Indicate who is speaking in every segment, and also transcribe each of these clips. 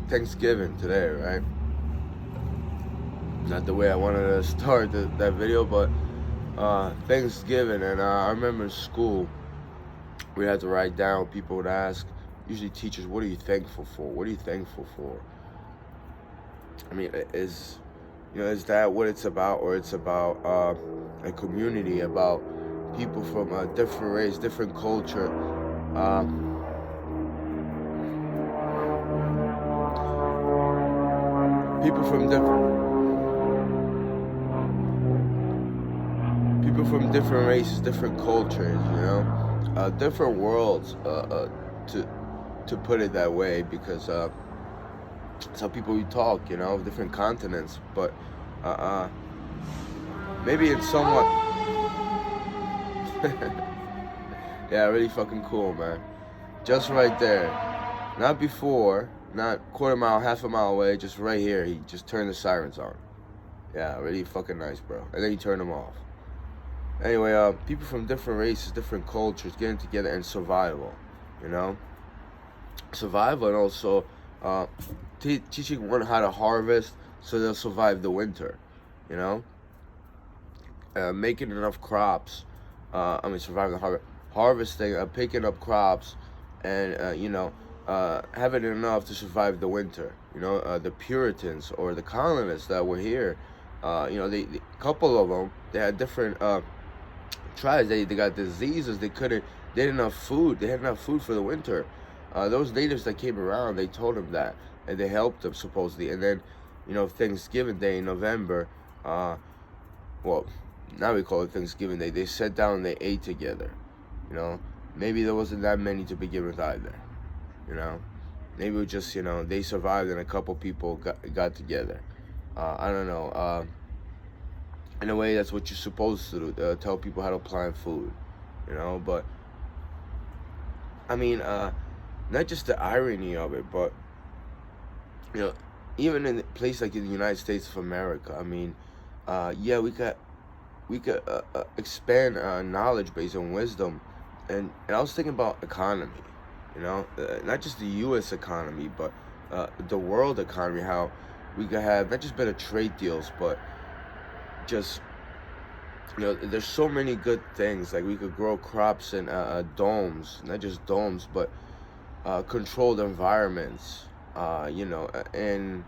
Speaker 1: Thanksgiving today, right? Not the way I wanted to start that video, but Thanksgiving, and I remember in school we had to write down. People would ask, usually teachers, "What are you thankful for? What are you thankful for?" I mean, is that what it's about, or it's about a community, about people from a different race, different culture, uh, people from different races, different cultures, different worlds, to put it that way, because it's how people we talk, different continents, but uh, uh, maybe it's somewhat, yeah, really fucking cool, man. Just right there, not before, not quarter mile, half a mile away, just right here. He just turned the sirens on. Yeah, really fucking nice, bro. And then he turned them off. Anyway, people from different races, different cultures getting together and survival, you know? Survival, and also teaching one how to harvest so they'll survive the winter, you know? Making enough crops, surviving the harvesting, picking up crops, and, having enough to survive the winter. The Puritans or the colonists that were here, a couple of them, they had different tribes. They got diseases. They had enough food. They had enough food for the winter. Those natives that came around, they told them that, and they helped them supposedly. And then, Thanksgiving Day in November, well, now we call it Thanksgiving Day. They sat down and they ate together. Maybe there wasn't that many to begin with either. Maybe it was just they survived and a couple people got together. I don't know. In a way, that's what you're supposed to do, tell people how to plant food, but I mean, not just the irony of it, but even in a place like in the United States of America, I mean, yeah, we could expand knowledge base and wisdom, and I was thinking about economy, not just the U.S. economy, but the world economy. How we could have not just better trade deals, but just there's so many good things. Like we could grow crops in domes, not just domes, but controlled environments. In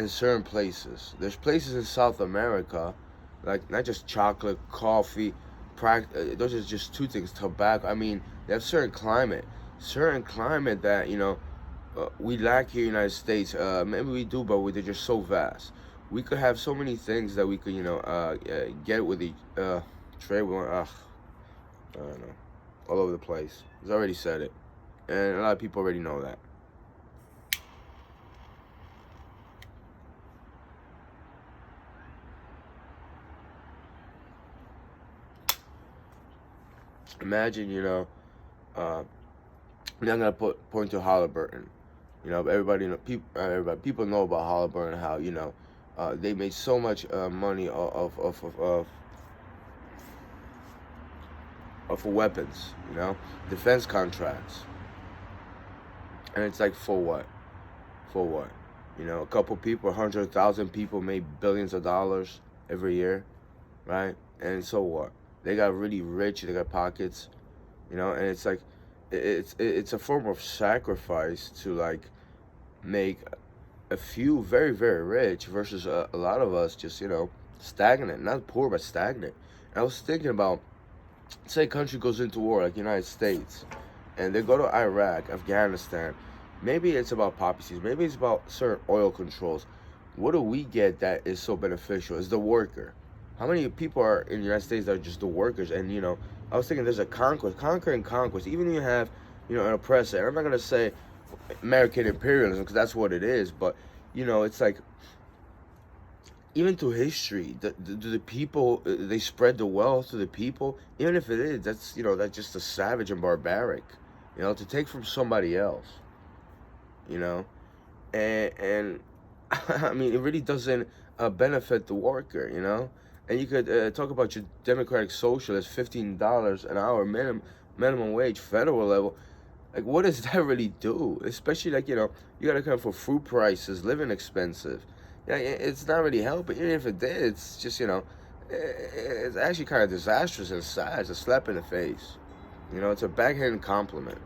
Speaker 1: certain places. There's places in South America, like not just chocolate, coffee, those are just two things. Tobacco. I mean, they have certain climate that we lack here in the United States. Maybe we do, but they're just so vast. We could have so many things that we could, get with the trade with. I don't know, all over the place. He's already said it, and a lot of people already know that. Imagine, I'm gonna point to Halliburton. People know about Halliburton, how they made so much money of weapons, defense contracts, and it's like, for what? For what? A couple people, 100,000 people made billions of dollars every year, right? And so what? They got really rich. They got pockets, and it's like, it's a form of sacrifice to like make a few very, very rich versus a lot of us just stagnant, not poor but stagnant. And I was thinking about, say a country goes into war like the United States, and they go to Iraq, Afghanistan. Maybe it's about poppy seeds. Maybe it's about certain oil controls. What do we get that is so beneficial? Is the worker. How many people are in the United States that are just the workers? And I was thinking there's a conquer and conquest. Even if you have an oppressor, and I'm not gonna say American imperialism, because that's what it is, but it's like, even through history, do the people, they spread the wealth to the people? Even if it is, that's just a savage and barbaric, to take from somebody else, and I mean, it really doesn't benefit the worker, And you could talk about your democratic socialist, $15 an hour minimum wage, federal level. Like, what does that really do? Especially, like, you got to account for food prices, living expensive. Yeah, it's not really helping. Even if it did, it's just, it's actually kind of disastrous and sad. It's a slap in the face. It's a backhanded compliment.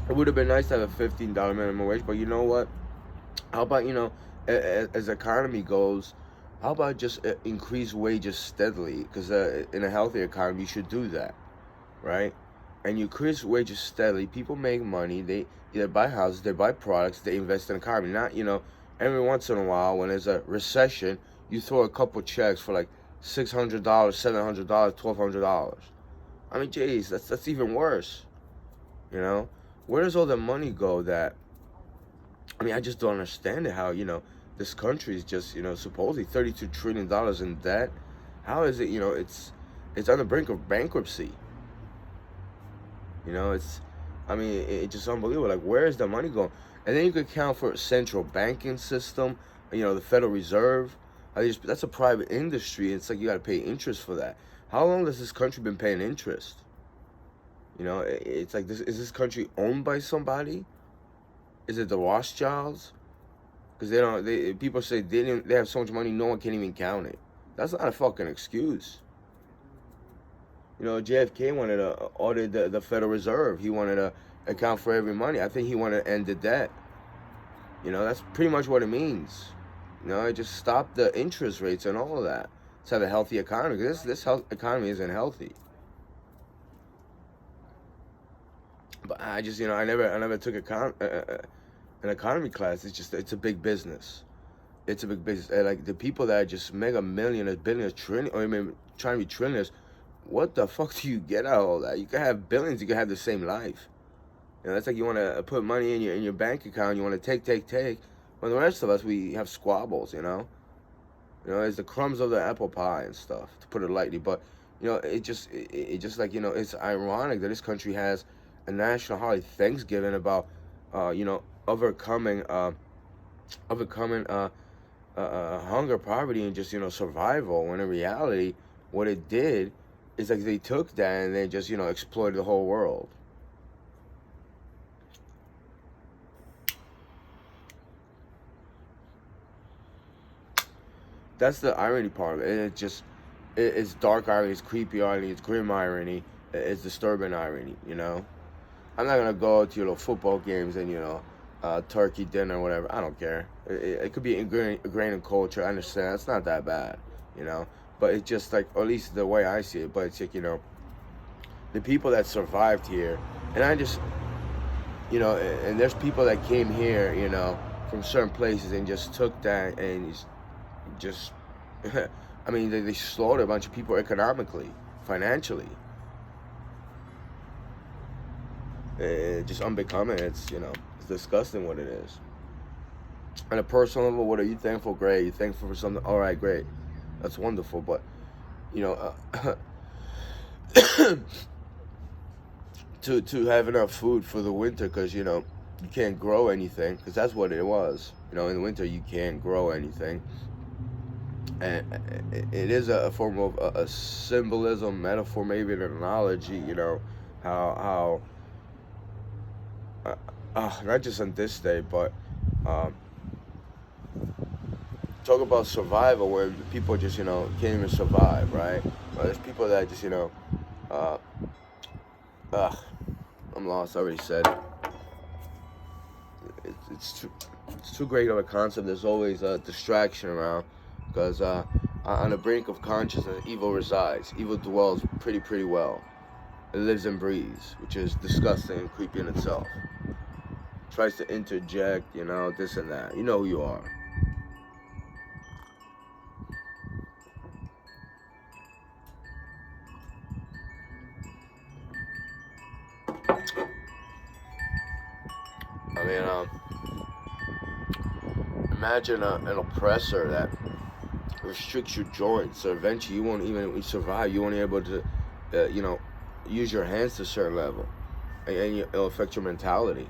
Speaker 1: It would have been nice to have a $15 minimum wage, but you know what? How about, as the economy goes, how about just increase wages steadily? Because in a healthy economy, you should do that, right? And you increase wages steadily. People make money. They either buy houses, they buy products, they invest in the economy. Not, every once in a while when there's a recession, you throw a couple checks for like $600, $700, $1,200. I mean, geez, that's even worse. You know, where does all the money go? That I mean, I just don't understand it. How this country is just supposedly $32 trillion in debt. How is it? It's on the brink of bankruptcy. It's, I mean, it's just unbelievable. Like, where is the money going? And then you could count for central banking system. The Federal Reserve. That's a private industry. It's like you got to pay interest for that. How long has this country been paying interest? It's like this. Is this country owned by somebody? Is it the Rothschilds? Because they don't. People say they have so much money, no one can even count it. That's not a fucking excuse. JFK wanted to audit the Federal Reserve. He wanted to account for every money. I think he wanted to end the debt. That's pretty much what it means. Just stop the interest rates and all of that. Let's have a healthy economy. This economy isn't healthy. But I just, I never took an economy class. It's a big business. It's a big business. And like the people that just make a million, a billion, a trillion, or even trying to be trillionaires, what the fuck do you get out of all that? You can have billions, you can have the same life. That's like you want to put money in your bank account. You want to take. When the rest of us, we have squabbles. It's the crumbs of the apple pie and stuff, to put it lightly. But it just like it's ironic that this country has a national holiday, Thanksgiving, about overcoming hunger, poverty, and just survival. When in reality, what it did is like they took that and they just exploited the whole world. That's the irony part of it. It's dark irony, it's creepy irony, it's grim irony, it's disturbing irony. I'm not gonna go to your little football games and turkey dinner or whatever. I don't care. It could be ingrained in culture. I understand. It's not that bad, But it's just like, or at least the way I see it. But it's like the people that survived here, and I just and there's people that came here, from certain places and just took that and just I mean, they slaughtered a bunch of people economically, financially. It's just unbecoming. It's it's disgusting what it is. On a personal level, what are you thankful? Great. You thankful for something? All right, great. That's wonderful. But to have enough food for the winter, because you can't grow anything, because that's what it was. In the winter you can't grow anything. And it is a form of a symbolism, metaphor, maybe an analogy. How not just on this day, but talk about survival, where people just can't even survive, right? There's people that just I'm lost. I already said it. It's too great of a concept. There's always a distraction around, because on the brink of consciousness, evil resides. Evil dwells pretty well. It lives and breathes, which is disgusting and creepy in itself. Tries to interject, this and that. You know who you are. I mean, imagine an oppressor that restricts your joints, so eventually you won't even survive. You won't be able to, use your hands to a certain level, and it'll affect your mentality.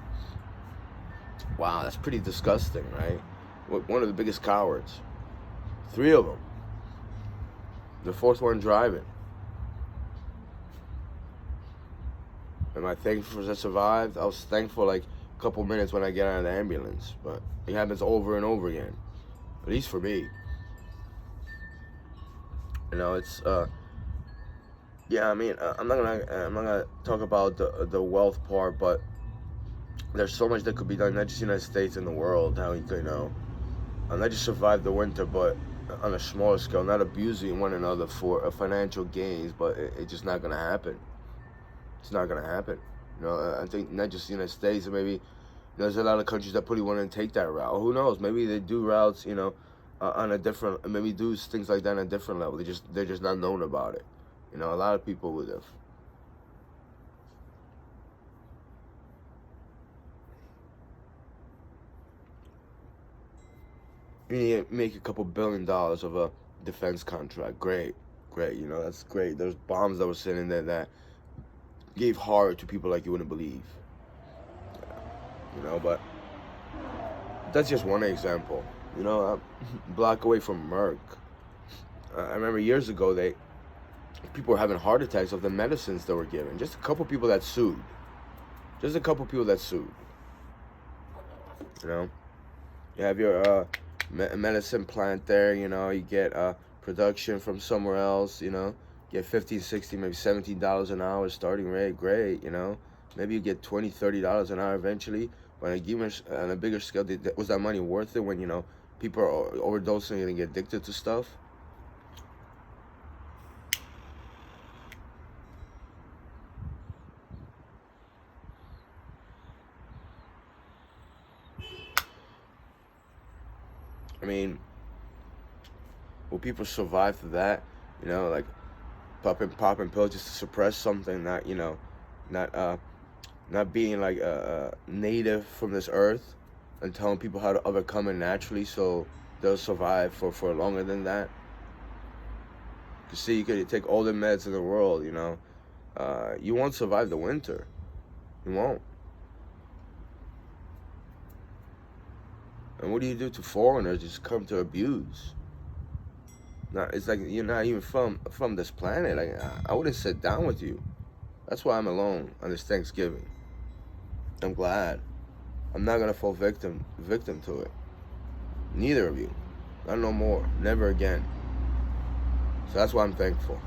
Speaker 1: Wow, that's pretty disgusting, right? One of the biggest cowards. 3 of them. The fourth one driving. Am I thankful that I survived? I was thankful like a couple minutes when I get out of the ambulance, but it happens over and over again. At least for me. You know, it's yeah. I mean, I'm not gonna talk about the wealth part, but there's so much that could be done, not just in the United States, in the world. How you could, not just survive the winter, but on a smaller scale, not abusing one another for financial gains, but it's just not gonna happen. It's not gonna happen. I think not just the United States, maybe there's a lot of countries that probably want to take that route. Who knows? Maybe they do routes, on a different, maybe do things like that on a different level. They're just not known about it. A lot of people would have. You make a couple $1 billion of a defense contract. Great, great. That's great. There's bombs that were sitting there that gave horror to people like you wouldn't believe. But that's just one example. A block away from Merck. I remember years ago people were having heart attacks of the medicines that were given. Just a couple people that sued. Just a couple people that sued. You have your medicine plant there. You get production from somewhere else. Get $15, $16, maybe $17 an hour starting rate. Great. Maybe you get $20, $30 an hour eventually. But on a bigger scale, was that money worth it when people are overdosing and get addicted to stuff? I mean, will people survive for that? Like popping pills just to suppress something that not being like native from this earth, and telling people how to overcome it naturally so they'll survive for longer than that. You see, you could take all the meds in the world, you won't survive the winter. You won't. And what do you do to foreigners just come to abuse? It's like you're not even from this planet. Like, I wouldn't sit down with you. That's why I'm alone on this Thanksgiving. I'm glad. I'm not gonna fall victim to it. Neither of you. Not no more. Never again. So that's why I'm thankful.